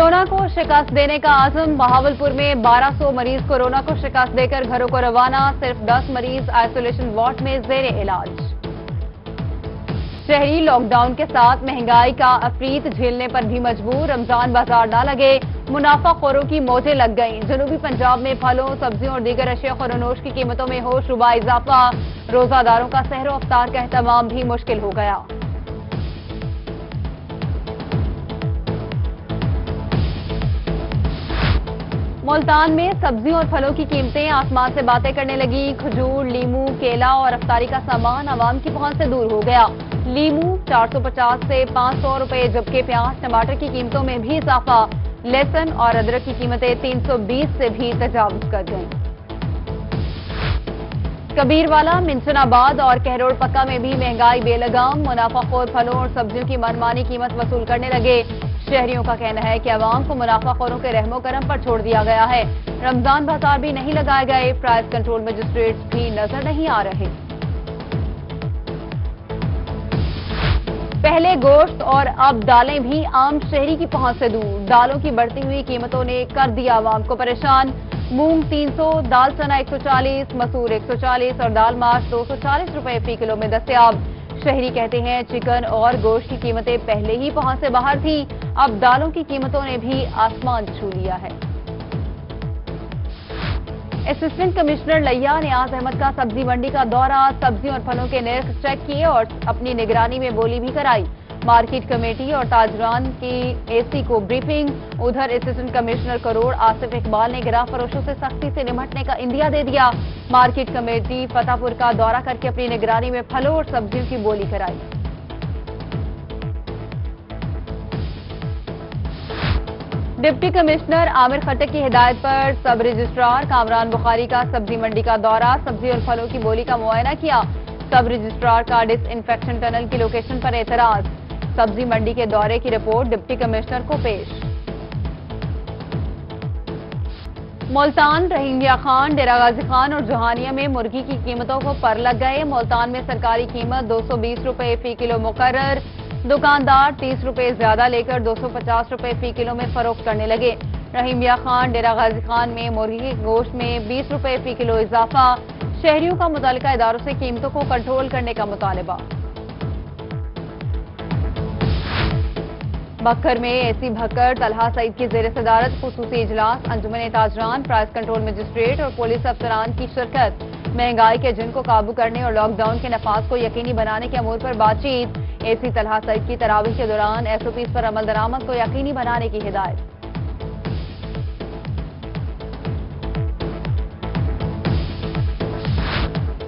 Corona को शिकस्त देने का आज़म। बहावलपुर में 1200 मरीज कोरोना को शिकस्त देकर घरों को रवाना। सिर्फ 10 मरीज आइसोलेशन वार्ड में जेरे इलाज। शहरी लॉकडाउन के साथ महंगाई का अफरीत झेलने पर भी मजबूर। रमजान बाजार न लगे, मुनाफाखोरों की मौजें लग गईं। जनूबी पंजाब में फलों, सब्जियों और दीगर अशिया खुरनोश की कीमतों में हो शुबा इजाफा। रोजादारों का सहरो अफ्तार का एहतमाम भी मुश्किल हो गया। मुल्तान में सब्जियों और फलों की कीमतें आसमान से बातें करने लगी। खजूर, लीमू, केला और अफ्तारी का सामान आवाम की पहुंच से दूर हो गया। लीमू 450 से 500 रुपए, जबकि प्याज, टमाटर की कीमतों में भी इजाफा। लहसुन और अदरक की कीमतें 320 से भी तजावुज कर गईं। कबीरवाला, मिंचनाबाद और कहरोड़ पक्का में भी महंगाई बेलगाम। मुनाफाखोर फलों और सब्जियों की मनमानी कीमत वसूल करने लगे। शहरियों का कहना है कि अवाम को मुनाफाखोरों के रहमो करम पर छोड़ दिया गया है। रमजान बाजार भी नहीं लगाए गए। प्राइस कंट्रोल मजिस्ट्रेट्स भी नजर नहीं आ रहे। पहले गोश्त और अब दालें भी आम शहरी की पहुंच से दूर। दालों की बढ़ती हुई कीमतों ने कर दिया अवाम को परेशान। मूंग 300, दाल चना 140, मसूर 140 और दाल माश 240 रुपए फी किलो में दस्तयाब। शहरी कहते हैं चिकन और गोश्त की कीमतें पहले ही पहुंच से बाहर थी, अब दालों की कीमतों ने भी आसमान छू लिया है। असिस्टेंट कमिश्नर लिया नियाज अहमद का सब्जी मंडी का दौरा। सब्जियों और फलों के नर्ख चेक किए और अपनी निगरानी में बोली भी कराई। मार्केट कमेटी और ताजरान की एसी को ब्रीफिंग। उधर असिस्टेंट कमिश्नर करोड़ आसिफ इकबाल ने गिराह फरोशों से सख्ती से निपटने का इंदिया दे दिया। मार्केट कमेटी फतेहपुर का दौरा करके अपनी निगरानी में फलों और सब्जियों की बोली कराई। डिप्टी कमिश्नर आमिर खट्टक की हिदायत पर सब रजिस्ट्रार कामरान बुखारी का सब्जी मंडी का दौरा। सब्जी और फलों की बोली का मुआयना किया। सब रजिस्ट्रार का डिसइंफेक्शन टनल की लोकेशन पर एतराज। सब्जी मंडी के दौरे की रिपोर्ट डिप्टी कमिश्नर को पेश। मुल्तान, रहीमिया खान, डेरा गाजी खान और जहानिया में मुर्गी की कीमतों को पर लग गए। मुल्तान में सरकारी कीमत 220 रुपए फी किलो मुकर्रर। दुकानदार 30 रुपए ज्यादा लेकर 250 रुपए फी किलो में फरोख्त करने लगे। रहीमिया खान, डेरा गाजी खान में मुर्गी के गोश्त में 20 रुपए फी किलो इजाफा। शहरियों का मुतल्लिका इदारों से कीमतों को कंट्रोल करने का मुतालबा। बक्कर में एसी भक्कर तलहा सईद की जेर सदारत खुसूसी इजलास। अंजुमन ताजरान, प्राइस कंट्रोल मजिस्ट्रेट और पुलिस अफसरान की शिरकत। महंगाई के जिन को काबू करने और लॉकडाउन के नफाज को यकीनी बनाने के अमूर पर बातचीत। एसी तलहा सईद की तरावीह के दौरान एसओपीज पर अमल दरामद को यकीनी बनाने की हिदायत।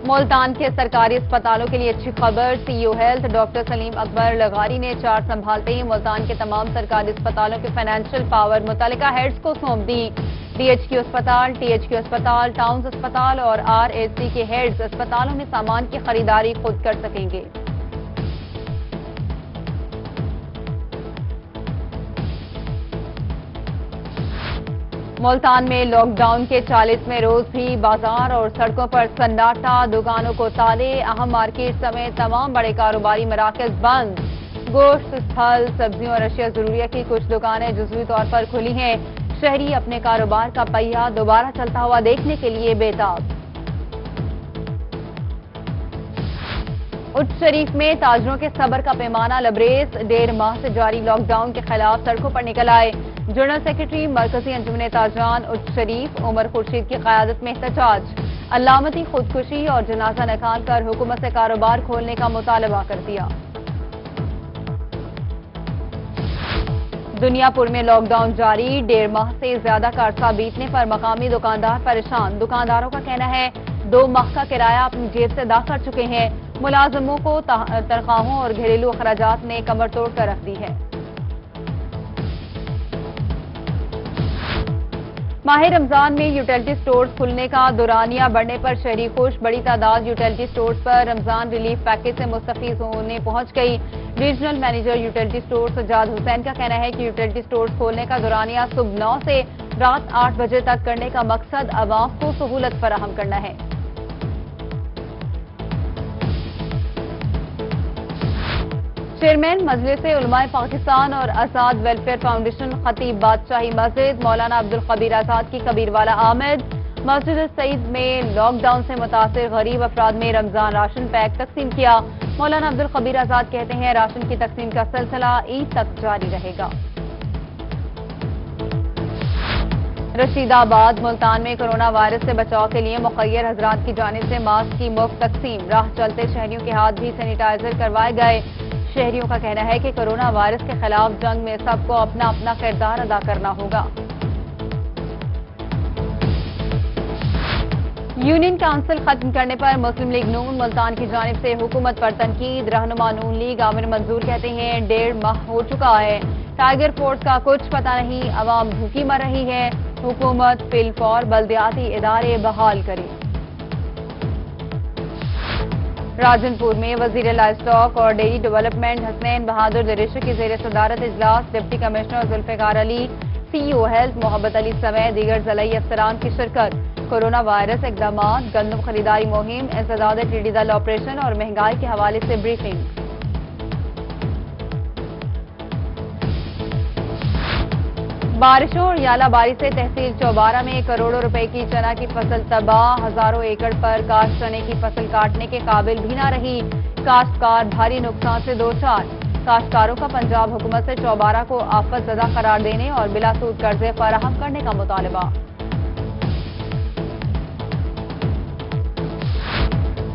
मुल्तान के सरकारी अस्पतालों के लिए अच्छी खबर। CEO health doctor Salim Akbar Lagari ने चार्ज संभालते ही मुल्तान के तमाम सरकारी अस्पतालों के फाइनेंशियल पावर मुतल्लिका हेड्स को सौंप दी। डीएचक्यू अस्पताल, टीएचक्यू अस्पताल, टाउन्स अस्पताल और आरएचसी के हेड्स अस्पतालों में सामान की खरीदारी खुद कर सकेंगे। मुल्तान में लॉकडाउन के 40वें रोज भी बाजार और सड़कों पर सन्नाटा। दुकानों को ताले। अहम मार्केट समेत तमाम बड़े कारोबारी मराकज बंद। गोश्त, फल, सब्जियों और अशिया जरूरिया की कुछ दुकानें जुज़वी तौर पर खुली हैं। शहरी अपने कारोबार का पहिया दोबारा चलता हुआ देखने के लिए बेताब। उच्च शरीफ में ताजरों के सब्र का पैमाना लबरेज। 1.5 माह से जारी लॉकडाउन के खिलाफ सड़कों पर निकल आए। जनरल सेक्रेटरी मरकजी अंजुमन ताजरान उच्च शरीफ उमर खुर्शीद की क़यादत में एहतजाज। अलामती खुदकुशी और जनाजा निकाल कर हुकूमत से कारोबार खोलने का मुतालबा कर दिया। दुनियापुर में लॉकडाउन जारी। 1.5 माह से ज्यादा का अरसा बीतने पर मकामी दुकानदार परेशान। दुकानदारों का कहना है 2 माह का किराया अपनी जेब से अदा कर चुके हैं। मुलाजमों को तनख्वाहों और घरेलू अखराजात ने कमर तोड़ कर रख दी है। माह रमजान में यूटिलिटी स्टोर्स खुलने का दौरानिया बढ़ने पर शहरी खुश। बड़ी तादाद यूटिलिटी स्टोर्स पर रमजान रिलीफ पैकेज से मुस्तफीद होने पहुंच गई। Regional manager utility store Sajjad Hussain का कहना है कि यूटिलिटी स्टोर्स खोलने का दौरानिया सुबह 9 से रात 8 बजे तक करने का मकसद अवाम को सहूलत फराहम करना है। چیئرمین مجلس علماء پاکستان اور آزاد ویلفیئر فاؤنڈیشن خطیب بادشاہی مسجد مولانا عبدالخبیر آزاد کی کبیر والا آمد مسجد سعید میں لاک ڈاؤن سے متاثر غریب افراد میں رمضان راشن پیک تقسیم کیا۔ مولانا عبدالخبیر آزاد کہتے ہیں راشن کی تقسیم کا سلسلہ عید تک جاری رہے گا۔ رشید آباد ملتان میں کرونا وائرس سے بچاؤ کے لیے مخیر حضرات کی جانب سے ماسک کی مفت تقسیم، راہ چلتے شہریوں کے ہاتھ بھی سینیٹائزر کروائے گئے۔ شہریوں کا کہنا ہے کہ کرونا وائرس کے خلاف جنگ میں سب کو اپنا اپنا کردار ادا کرنا ہوگا۔ یونین کونسل ختم کرنے پر مسلم لیگ نون ملتان کی جانب سے حکومت پر تنقید، رہنما نون لیگ عامر منظور کہتے ہیں 1.5 ماہ ہو چکا ہے، ٹائیگر فورس کا کچھ پتہ نہیں، عوام بھوکی مر رہی ہے، حکومت فی الفور بلدیاتی ادارے بحال کرے۔ راجن پور میں وزیر لائف اسٹاک اور ڈیری ڈیولپمنٹ حسنین بہادر دریشی کی زیر صدارت اجلاس، ڈپٹی کمشنر ذوالفقار علی، سی ای او ہیلتھ محبت علی سمیت دیگر ضلعی افسران کی شرکت۔ کورونا وائرس اقدامات، گندم خریداری مہم، انسداد ٹڈی دل آپریشن اور مہنگائی کے حوالے سے بریفنگ۔ بارشوں اور یالہ باری سے تحصیل چوبارہ میں کروڑوں روپے کی چنا کی فصل تباہ، ہزاروں ایکڑ پر کاشت چنے کی فصل کاٹنے کے قابل بھی نہ رہی، کاشتکار بھاری نقصان سے دوچار۔ کاشتکاروں کا پنجاب حکومت سے چوبارہ کو آفت زدہ قرار دینے اور بلا سود قرضے فراہم کرنے کا مطالبہ۔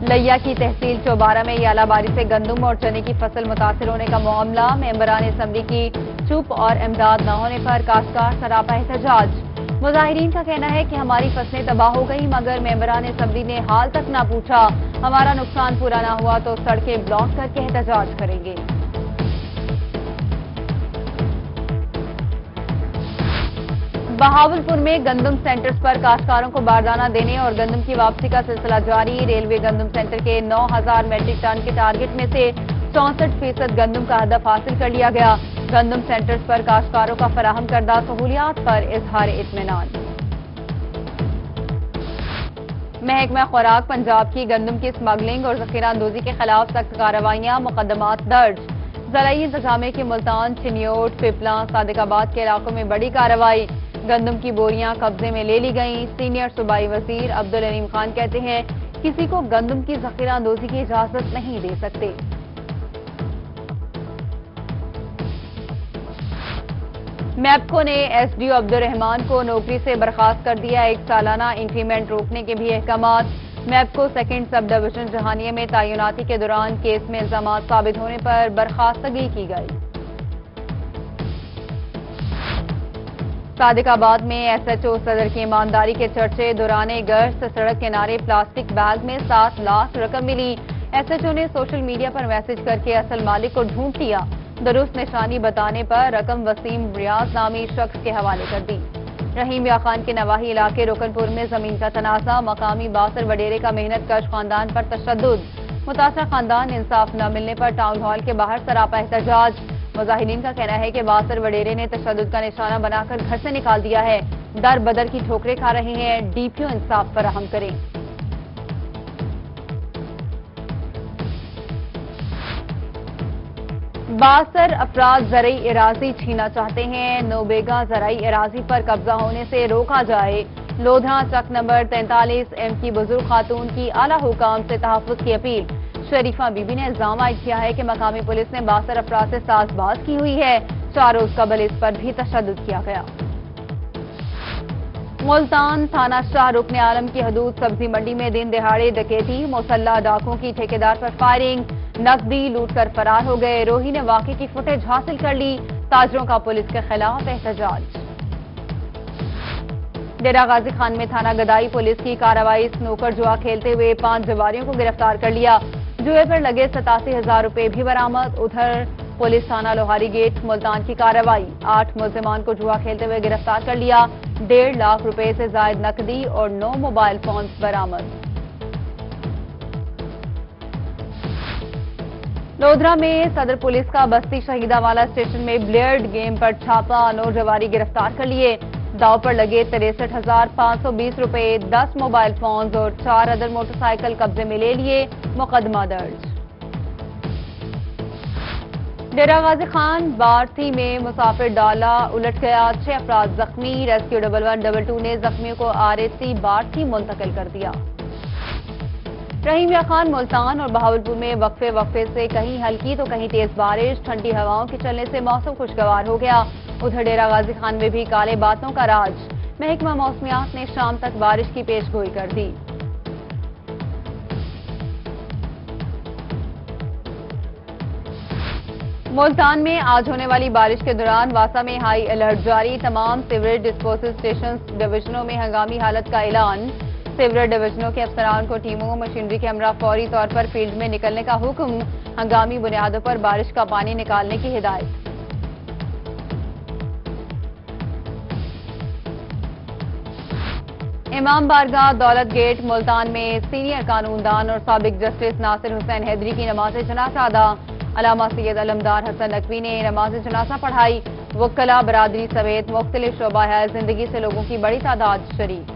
لیا کی تحصیل چوبارہ میں یالہ باری سے گندم اور چنے کی فصل متاثر ہونے کا معاملہ، ممبران اسمبلی کی چپ اور امداد نہ ہونے پر کاشتکار سراپا احتجاج۔ مظاہرین کا کہنا ہے کہ ہماری فصلیں تباہ ہو گئی مگر ممبران اسمبلی نے حال تک نہ پوچھا، ہمارا نقصان پورا نہ ہوا تو سڑکیں بلاک کر کے احتجاج کریں گے۔ بہاولپور میں گندم سینٹرز پر کاشتکاروں کو باردانہ دینے اور گندم کی واپسی کا سلسلہ جاری، ریلوے گندم سینٹر کے 9000 میٹرک ٹن کے ٹارگٹ میں سے 64% گندم کا ہدف حاصل کر لیا گیا۔ گندم سینٹرز پر کاشتکاروں کا فراہم کردہ سہولیات پر اظہار اطمینان۔ محکمہ خوراک پنجاب کی گندم کی اسمگلنگ اور ذخیرہ اندوزی کے خلاف سخت کارروائیاں، مقدمات درج۔ ضلعی انتظامیہ کی ملتان، چنیوٹ، پپلاں، صادق آباد کے علاقوں میں بڑی کارروائی، گندم کی بوریاں قبضے میں لے لی گئیں۔ سینئر صوبائی وزیر عبدالعلیم خان کہتے ہیں کسی کو گندم کی ذخیرہ اندوزی کی اجازت نہیں دے سکتے۔ میپکو نے ایس ڈی او عبدالرحمان کو نوکری سے برخاست کر دیا، 1 سالانہ انکریمنٹ روکنے کے بھی احکامات۔ MEPCO second sub division Jahania میں تعیناتی کے دوران کیس میں الزامات ثابت ہونے پر برخاستگی کی گئی۔ صادق آباد میں ایس ایچ او صدر کی ایمانداری کے چرچے، دوران گشت سڑک کنارے پلاسٹک بیگ میں 7 لاکھ رقم ملی، ایس ایچ او نے سوشل میڈیا پر میسج کر کے اصل مالک کو ڈھونڈ لیا، درست نشانی بتانے پر رقم وسیم ریاض نامی شخص کے حوالے کر دی۔ رحیم یا خان کے نواحی علاقے روکن پور میں زمین کا تنازع، مقامی باصر وڈیرے کا محنت کش خاندان پر تشدد، متاثرہ خاندان انصاف نہ ملنے پر ٹاؤن ہال کے باہر سراپا احتجاج۔ مظاہرین کا کہنا ہے کہ باصر وڈیرے نے تشدد کا نشانہ بنا کر گھر سے نکال دیا ہے، در بدر کی ٹھوکریں کھا رہے ہیں، ڈی پی او انصاف فراہم کریں۔ باصر افراد زرعی اراضی چھینا چاہتے ہیں، نوبیگا زرعی اراضی پر قبضہ ہونے سے روکا جائے، لودھراں چک نمبر 43 ایم کی بزرگ خاتون کی اعلیٰ حکام سے تحفظ کی اپیل۔ شریفہ بی بی نے الزام عائد کیا ہے کہ مقامی پولیس نے باصر افراد سے ساز باز کی ہوئی ہے، 4 روز قبل اس پر بھی تشدد کیا گیا۔ ملتان تھانہ شاہ رکن عالم کی حدود سبزی منڈی میں دن دہاڑے ڈکیتی، مسلح ڈاکوں کی ٹھیکیدار پر فائرنگ، نقدی لوٹ کر فرار ہو گئے، روہی نے واقعے کی فوٹیج حاصل کر لی، تاجروں کا پولیس کے خلاف احتجاج۔ ڈیرہ غازی خان میں تھانہ گدائی پولیس کی کارروائی، سنوکر جوا کھیلتے ہوئے 5 جواریوں کو گرفتار کر لیا، جوئے پر لگے 87,000 روپے بھی برآمد۔ ادھر پولیس تھانہ لوہاری گیٹ ملتان کی کارروائی، 8 ملزمان کو جوا کھیلتے ہوئے گرفتار کر لیا، 1.5 لاکھ روپے سے زائد نقدی اور 9 موبائل فونز برآمد۔ لودھرا میں صدر پولیس کا بستی شہیدہ والا اسٹیشن میں بلیئرڈ گیم پر چھاپا، 9 جواری گرفتار کر لیے، داؤ پر لگے 63,520 روپے، 10 موبائل فونز اور 4 ادر موٹر سائیکل قبضے میں لے لیے، مقدمہ درج۔ डेरा गाजी खान बार्थी में मुसाफिर डाला उलट गया, 6 अफराद जख्मी। रेस्क्यू 1112 ने जख्मियों को आरएसी बार्थी मुंतकिल कर दिया। रहीम या खान, मुल्तान और बहावलपुर में वक्फे से कहीं हल्की तो कहीं तेज बारिश, ठंडी हवाओं के चलने से मौसम खुशगवार हो गया। उधर डेरा गाजी खान में भी काले बादलों का राज। महकमा मौसमियात ने शाम तक बारिश की पेशगोई कर दी। मुल्तान में आज होने वाली बारिश के दौरान वासा में हाई अलर्ट जारी। तमाम सीवरेज डिस्पोजल स्टेशन डिवीजनों में हंगामी हालत का ऐलान। सीवरेज डिवीजनों के अफसरान को टीमों मशीनरी के हमरा फौरी तौर पर फील्ड में निकलने का हुक्म। हंगामी बुनियादों पर बारिश का पानी निकालने की हिदायत। इमाम बारगाह दौलत गेट मुल्तान में सीनियर कानूनदान और साबिक जस्टिस नासिर हुसैन हैदरी की नमाज जनाजा अदा। अलामा सैयद अलमदार हसन नकवी ने नमाज जनाजा पढ़ाई। वक्ला बरादरी समेत मुख्तलिफ शोबा जिंदगी से लोगों की बड़ी तादाद शरीक।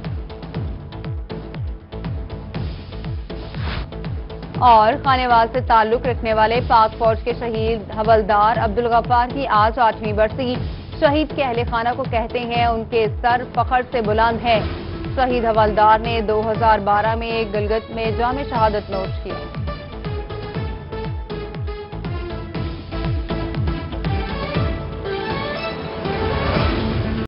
और खानेवाल से ताल्लुक रखने वाले पाक फौज के शहीद हवलदार अब्दुल गफ्फार की आज 8वीं बरसी। शहीद के अहले खाना को कहते हैं उनके सर फखर से बुलंद है। शहीद हवलदार ने 2012 में गिलगित में जाम शहादत नोश किया।